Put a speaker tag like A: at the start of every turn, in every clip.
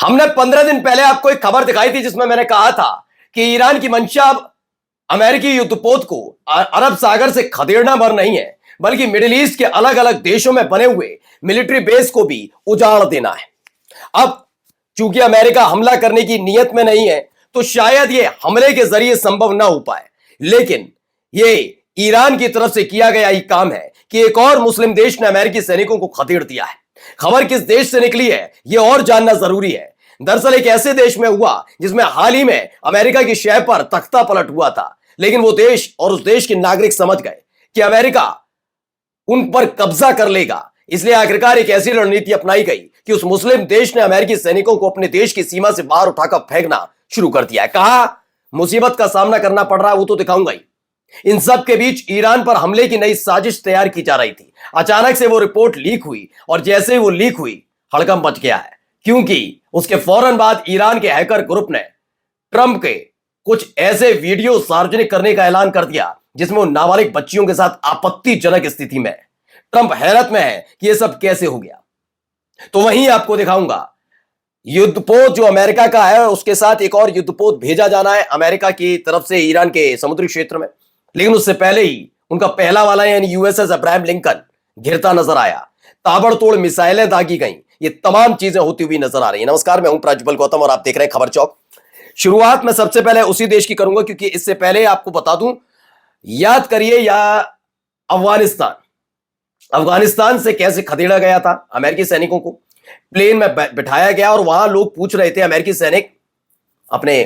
A: हमने 15 दिन पहले आपको एक खबर दिखाई थी जिसमें मैंने कहा था कि ईरान की मंशा अब अमेरिकी युद्धपोत को अरब सागर से खदेड़ना भर नहीं है, बल्कि मिडिल ईस्ट के अलग अलग देशों में बने हुए मिलिट्री बेस को भी उजाड़ देना है। अब चूंकि अमेरिका हमला करने की नीयत में नहीं है, तो शायद यह हमले के जरिए संभव ना हो पाए, लेकिन यह ईरान की तरफ से किया गया ही काम है कि एक और मुस्लिम देश ने अमेरिकी सैनिकों को खदेड़ दिया है। खबर किस देश से निकली है यह और जानना जरूरी है। दरअसल एक ऐसे देश में हुआ जिसमें हाल ही में अमेरिका की शह पर तख्ता पलट हुआ था, लेकिन वो देश और उस देश के नागरिक समझ गए कि अमेरिका उन पर कब्जा कर लेगा, इसलिए आखिरकार एक ऐसी रणनीति अपनाई गई कि उस मुस्लिम देश ने अमेरिकी सैनिकों को अपने देश की सीमा से बाहर उठाकर फेंकना शुरू कर दिया है। कहा मुसीबत का सामना करना पड़ रहा है वो तो दिखाऊंगा ही। इन सब के बीच ईरान पर हमले की नई साजिश तैयार की जा रही थी। अचानक से वो रिपोर्ट लीक हुई और जैसे ही वो लीक हुई हड़कंप मच गया है, क्योंकि उसके फौरन बाद ईरान के हैकर ग्रुप ने ट्रंप के कुछ ऐसे वीडियो सार्वजनिक करने का ऐलान कर दिया जिसमें वो नाबालिग बच्चियों के साथ आपत्तिजनक स्थिति में है। ट्रंप हैरत में है कि यह सब कैसे हो गया। तो वहीं आपको दिखाऊंगा युद्धपोत जो अमेरिका का है, उसके साथ एक और युद्धपोत भेजा जाना है अमेरिका की तरफ से ईरान के समुद्री क्षेत्र में, लेकिन उससे पहले ही उनका पहला वाला यानी यूएसएस अब्राहम लिंकन घिरता नजर आया। ताबड़तोड़ मिसाइलें दागी गई। ये तमाम चीजें होती हुई नजर आ रही है। नमस्कार, मैं हूं प्रज्वल गौतम और आप देख रहे हैं खबर चौक। शुरुआत में सबसे पहले उसी देश की करूंगा, क्योंकि इससे पहले आपको बता दूं, याद करिए या अफगानिस्तान से कैसे खदेड़ा गया था अमेरिकी सैनिकों को। प्लेन में बिठाया गया और वहां लोग पूछ रहे थे अमेरिकी सैनिक अपने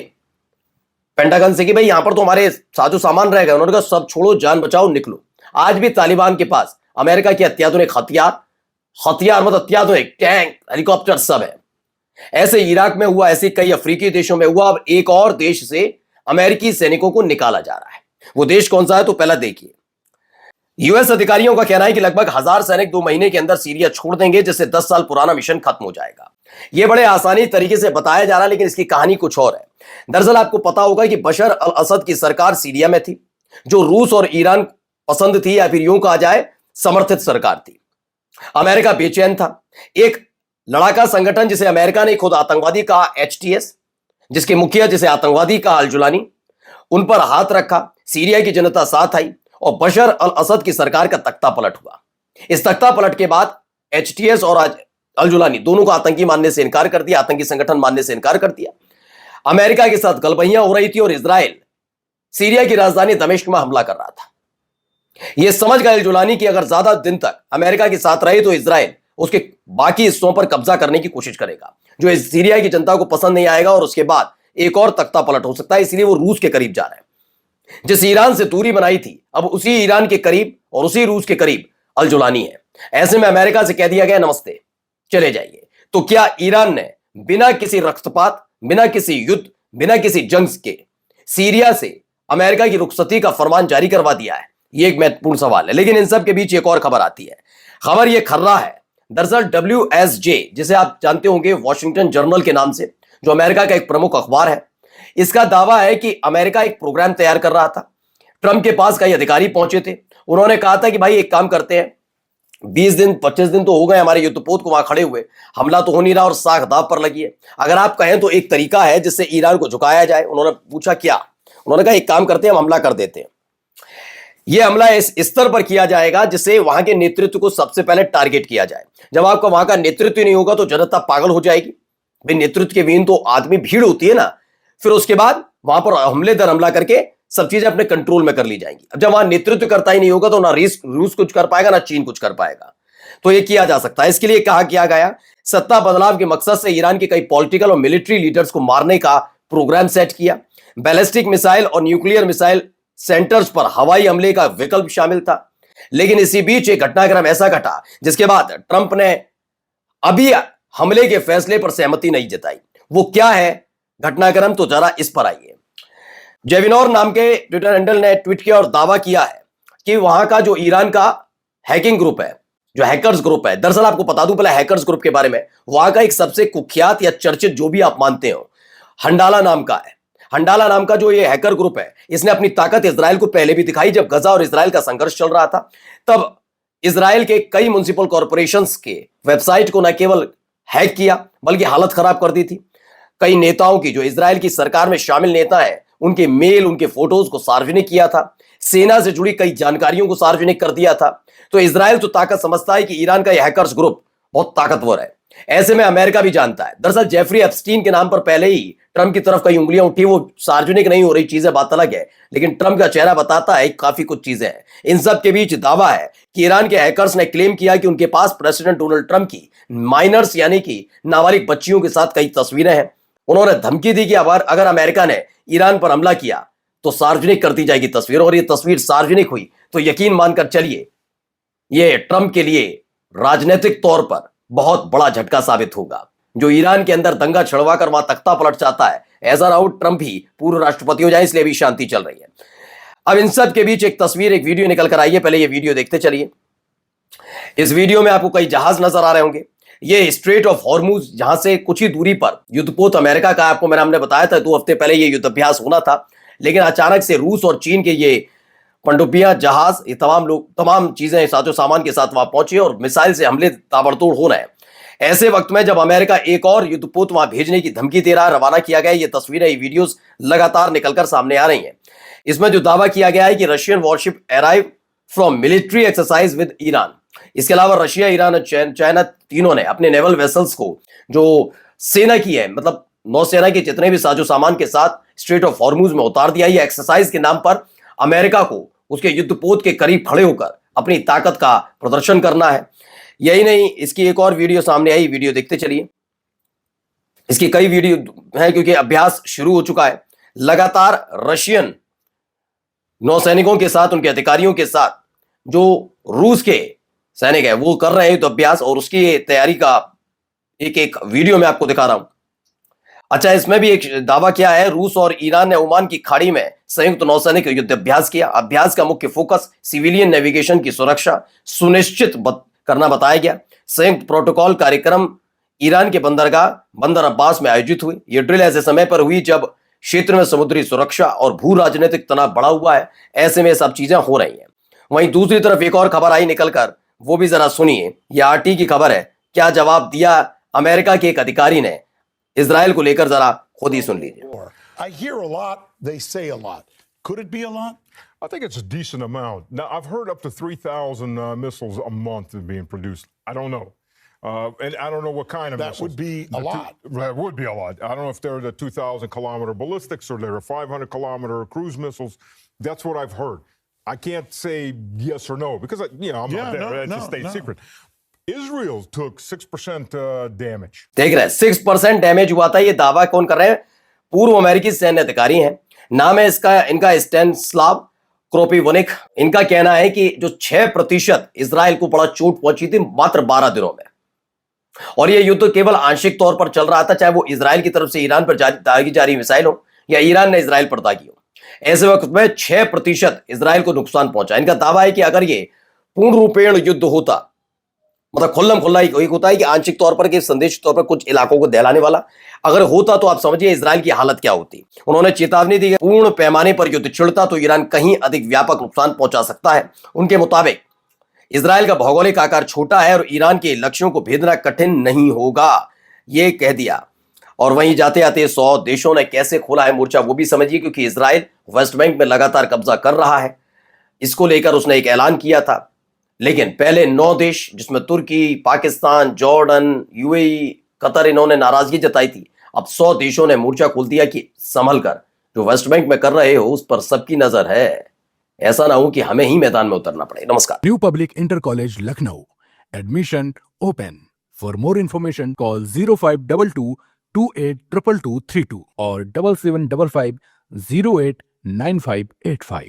A: पेंटागन से कि भाई यहां पर तो हमारे साजो सामान रह गए। उन्होंने कहा सब छोड़ो, जान बचाओ, निकलो। आज भी तालिबान के पास अमेरिका के अत्याधुनिक हथियार मतलब अत्याधुनिक टैंक, हेलीकॉप्टर सब है। ऐसे इराक में हुआ, ऐसे कई अफ्रीकी देशों में हुआ। अब एक और देश से अमेरिकी सैनिकों को निकाला जा रहा है। वो देश कौन सा है तो पहला देखिए। यूएस अधिकारियों का कहना है कि लगभग 1000 सैनिक 2 महीने के अंदर सीरिया छोड़ देंगे, जिससे 10 साल पुराना मिशन खत्म हो जाएगा। यह बड़े आसानी तरीके से बताया जा रहा है, लेकिन इसकी कहानी कुछ और है। दरअसल आपको पता होगा कि बशर अल असद की सरकार सीरिया में थी, जो रूस और ईरान पसंद थी, या फिर यूं कहा जाए समर्थित सरकार थी। अमेरिका बेचैन था। एक लड़ाका संगठन जिसे अमेरिका ने खुद आतंकवादी कहा, एचटीएस, जिसके मुखिया जिसे आतंकवादी कहा अल जुलानी, उन पर हाथ रखा। सीरिया की जनता साथ आई और बशर अल असद की सरकार का तख्ता पलट हुआ। इस तख्ता पलट के बाद एचटीएस और अल जुलानी दोनों को आतंकी मानने से इनकार कर दिया, आतंकी संगठन मानने से इनकार कर दिया। अमेरिका के साथ गलबहियां हो रही थी और इजराइल सीरिया की राजधानी दमिश्क में हमला कर रहा था। यह समझ गए अल जुलानी कि अगर ज्यादा दिन तक अमेरिका के साथ रहे तो इजराइल उसके बाकी हिस्सों पर कब्जा करने की कोशिश करेगा, जो इस सीरिया की जनता को पसंद नहीं आएगा और उसके बाद एक और तख्ता पलट हो सकता है। इसलिए वो रूस के करीब जा रहे हैं। जिस ईरान से दूरी बनाई थी, अब उसी ईरान के करीब और उसी रूस के करीब अल जुलानी है। ऐसे में अमेरिका से कह दिया गया नमस्ते, चले जाइए। तो क्या ईरान ने बिना किसी रक्तपात, बिना किसी युद्ध, बिना किसी जंग के सीरिया से अमेरिका की रुखसती का फरमान जारी करवा दिया है? यह एक महत्वपूर्ण सवाल है। लेकिन इन सब के बीच एक और खबर आती है। खबर यह खर्रा है। दरअसल WSJ, जिसे आप जानते होंगे वॉशिंगटन जर्नल के नाम से, जो अमेरिका का एक प्रमुख अखबार है, इसका दावा है कि अमेरिका एक प्रोग्राम तैयार कर रहा था। ट्रंप के पास कई अधिकारी पहुंचे थे। उन्होंने कहा था कि भाई एक काम करते हैं, 20 दिन 25 दिन तो हो गए हमारे युद्धपोत को वहां खड़े हुए, हमला तो हो नहीं रहा और साख दाव पर लगी है। अगर आप कहें तो एक तरीका है जिससे ईरान को झुकाया जाए। उन्होंने पूछा क्या? उन्होंने कहा एक काम करते हैं, हम हमला कर देते हैं। यह हमला इस स्तर पर किया जाएगा जिससे वहां के नेतृत्व को सबसे पहले टारगेट किया जाए। जब आपका वहां का नेतृत्व नहीं होगा तो जनता पागल हो जाएगी। भाई नेतृत्व के बीन तो आदमी भीड़ होती है ना। फिर उसके बाद वहां पर हमले दर हमला करके सब चीजें अपने कंट्रोल में कर ली जाएंगी। अब जब वहां नेतृत्व करता ही नहीं होगा तो ना रूस कुछ कर पाएगा, ना चीन कुछ कर पाएगा। तो यह किया जा सकता है। इसके लिए कहा किया गया, सत्ता बदलाव के मकसद से ईरान के कई पॉलिटिकल और मिलिट्री लीडर्स को मारने का प्रोग्राम सेट किया। बैलिस्टिक मिसाइल और न्यूक्लियर मिसाइल सेंटर्स पर हवाई हमले का विकल्प शामिल था। लेकिन इसी बीच एक घटनाक्रम ऐसा घटा जिसके बाद ट्रंप ने अभी हमले के फैसले पर सहमति नहीं जताई। वो क्या है घटनाक्रम, तो जरा इस पर आइए। जेविनोर नाम के ट्विटर हैंडल ने ट्वीट किया और दावा किया है कि वहां का जो ईरान का हैकिंग ग्रुप है, जो हैकर्स ग्रुप है, दरअसल आपको बता दूं पहले हैकर्स ग्रुप के बारे में, वहां का एक सबसे कुख्यात या चर्चित, जो भी आप मानते हो, हंडाला नाम का है। हंडाला नाम का जो ये हैकर ग्रुप है, इसने अपनी ताकत इजराइल को पहले भी दिखाई। जब गजा और इजराइल का संघर्ष चल रहा था, तब इजराइल के कई म्युनिसिपल कॉर्पोरेशंस के वेबसाइट को न केवल हैक किया बल्कि हालत खराब कर दी थी। कई नेताओं की, जो इजराइल की सरकार में शामिल नेता हैं, उनके मेल, उनके फोटोज को सार्वजनिक किया था। सेना से जुड़ी कई जानकारियों को सार्वजनिक कर दिया था। तो इजराइल तो ताकत समझता है कि ईरान का यह हैकर्स ग्रुप बहुत ताकतवर है। ऐसे में अमेरिका भी जानता है। दरअसल जेफरी एप्स्टीन के नाम पर पहले ही ट्रंप की तरफ कई उंगलियां उठी। वो सार्वजनिक नहीं हो रही चीजें, बात अलग है, लेकिन ट्रंप का चेहरा बताता है काफी कुछ चीजें हैं। इन सब के बीच दावा है कि ईरान के हैकर्स ने क्लेम किया कि उनके पास प्रेसिडेंट डोनाल्ड ट्रंप की माइनर्स यानी कि नाबालिग बच्चियों के साथ कई तस्वीरें हैं। उन्होंने धमकी दी कि अगर अमेरिका ने ईरान पर हमला किया तो सार्वजनिक कर दी जाएगी तस्वीर, और ये तस्वीर सार्वजनिक हुई तो यकीन मानकर चलिए ये ट्रंप के लिए राजनीतिक तौर पर बहुत बड़ा झटका साबित होगा। जो ईरान के अंदर दंगा छिड़वाकर वहां तख्ता पलट चाहता है, ऐसा ना हो ट्रंप ही पूर्व राष्ट्रपति हो जाए, इसलिए भी शांति चल रही है। अब इन सब के बीच एक तस्वीर, एक वीडियो निकल कर आई है। पहले ये वीडियो देखते चलिए। इस वीडियो में आपको कई जहाज नजर आ रहे होंगे। ये स्ट्रेट ऑफ हॉर्मुज, जहां से कुछ ही दूरी पर युद्धपोत अमेरिका का, आपको हमने बताया था 2 हफ्ते पहले ये युद्धाभ्यास होना था, लेकिन अचानक से रूस और चीन के ये पनडुब्बियां, जहाज, ये तमाम चीजें साजो सामान के साथ वहां पहुंचे और मिसाइल से हमले ताबड़तोड़ हो रहे हैं। ऐसे वक्त में जब अमेरिका एक और युद्धपोत वहां भेजने की धमकी दे रहा है, रवाना किया गया, ये तस्वीरें, ये वीडियोस लगातार निकलकर सामने आ रही हैं। इसमें जो दावा किया गया है कि Russian worship arrive from military exercise with Iran. इसके अलावा रशिया, ईरान और चाइना तीनों ने अपने नेवल वेसल्स को, जो सेना की है, मतलब नौसेना के जितने भी साजो सामान के साथ स्ट्रेट ऑफ हॉर्मुज में उतार दिया। ये एक्सरसाइज के नाम पर अमेरिका को उसके युद्धपोत के करीब खड़े होकर अपनी ताकत का प्रदर्शन करना है। यही नहीं, इसकी एक और वीडियो सामने आई, वीडियो देखते चलिए। इसकी कई वीडियो हैं क्योंकि अभ्यास शुरू हो चुका है। लगातार रशियन नौसैनिकों के साथ, उनके अधिकारियों के साथ जो रूस के सैनिक है वो कर रहे हैं तो अभ्यास, और उसकी तैयारी का एक एक वीडियो में आपको दिखा रहा हूं। अच्छा, इसमें भी एक दावा किया है, रूस और ईरान ने ओमान की खाड़ी में संयुक्त नौसैनिक युद्ध अभ्यास किया। अभ्यास का मुख्य फोकस सिविलियन नेविगेशन की सुरक्षा सुनिश्चित करना बताया गया। संयुक्त प्रोटोकॉल कार्यक्रम ईरान के बंदर अब्बास में आयोजित हुई। यह ड्रिल ऐसे समय पर हुई जब क्षेत्र में समुद्री सुरक्षा और भू राजनीतिक तनाव बढ़ा हुआ है। ऐसे में सब चीजें हो रही हैं। वहीं दूसरी तरफ एक और खबर आई निकलकर, वो भी जरा सुनिए। यह आरटी की खबर है। क्या जवाब दिया अमेरिका के एक अधिकारी ने इजराइल को लेकर, जरा खुद ही सुन लीजिए।
B: I hear a lot, they say a lot. Could it be a lot?
C: I think it's a decent amount. Now, I've heard up to 3,000 missiles a month are being produced. I don't know. And I don't know what kind of
B: That
C: missiles.
B: would be a lot.
C: That would be a lot. I don't know if they're the 2,000-kilometer ballistics or they're 500-kilometer cruise missiles. That's what I've heard. I can't say yes or no because, I'm not there. It's a state secret. Israel took 6% damage.
A: देख रहे हैं 6% damage हुआ था। ये दावा कौन कर रहे हैं? पूर्व अमेरिकी सैन्य अधिकारी हैं। नाम है इनका स्टैनिस्लाव क्रोपिवनिक। इनका कहना है कि जो 6% इजराइल को बड़ा चोट पहुंची थी मात्र 12 दिनों में, और यह युद्ध केवल आंशिक तौर पर चल रहा था, चाहे वो इजराइल की तरफ से ईरान पर दागी जा रही मिसाइल हो या ईरान ने इजराइल पर दागी हो। ऐसे वक्त में 6% इजराइल को नुकसान पहुंचा। इनका दावा है कि अगर ये पूर्ण रूपेण युद्ध होता, मतलब खुल्लम खुल्ला एक होता है कि आंशिक तौर पर, कि संदेश तौर पर कुछ इलाकों को दहलाने वाला, अगर होता तो आप समझिए इजराइल की हालत क्या होती। उन्होंने चेतावनी दी, पूर्ण पैमाने पर युद्ध छिड़ता तो ईरान कहीं अधिक व्यापक नुकसान पहुंचा सकता है। उनके मुताबिक इजराइल का भौगोलिक आकार छोटा है और ईरान के लक्ष्यों को भेदना कठिन नहीं होगा, ये कह दिया। और वहीं जाते आते 100 देशों ने कैसे खोला है मोर्चा, वो भी समझिए, क्योंकि इजराइल वेस्ट बैंक में लगातार कब्जा कर रहा है। इसको लेकर उसने एक ऐलान किया था, लेकिन पहले 9 देश, जिसमें तुर्की, पाकिस्तान, जॉर्डन, यूएई, कतर, इन्होंने नाराजगी जताई थी। अब 100 देशों ने मोर्चा खोल दिया कि संभल कर, जो वेस्ट बैंक में कर रहे हो उस पर सबकी नजर है, ऐसा ना हो कि हमें ही मैदान में उतरना पड़े। नमस्कार।
D: New public inter college Lucknow, admission open. For more information call 0522 282232 और 7755 089585।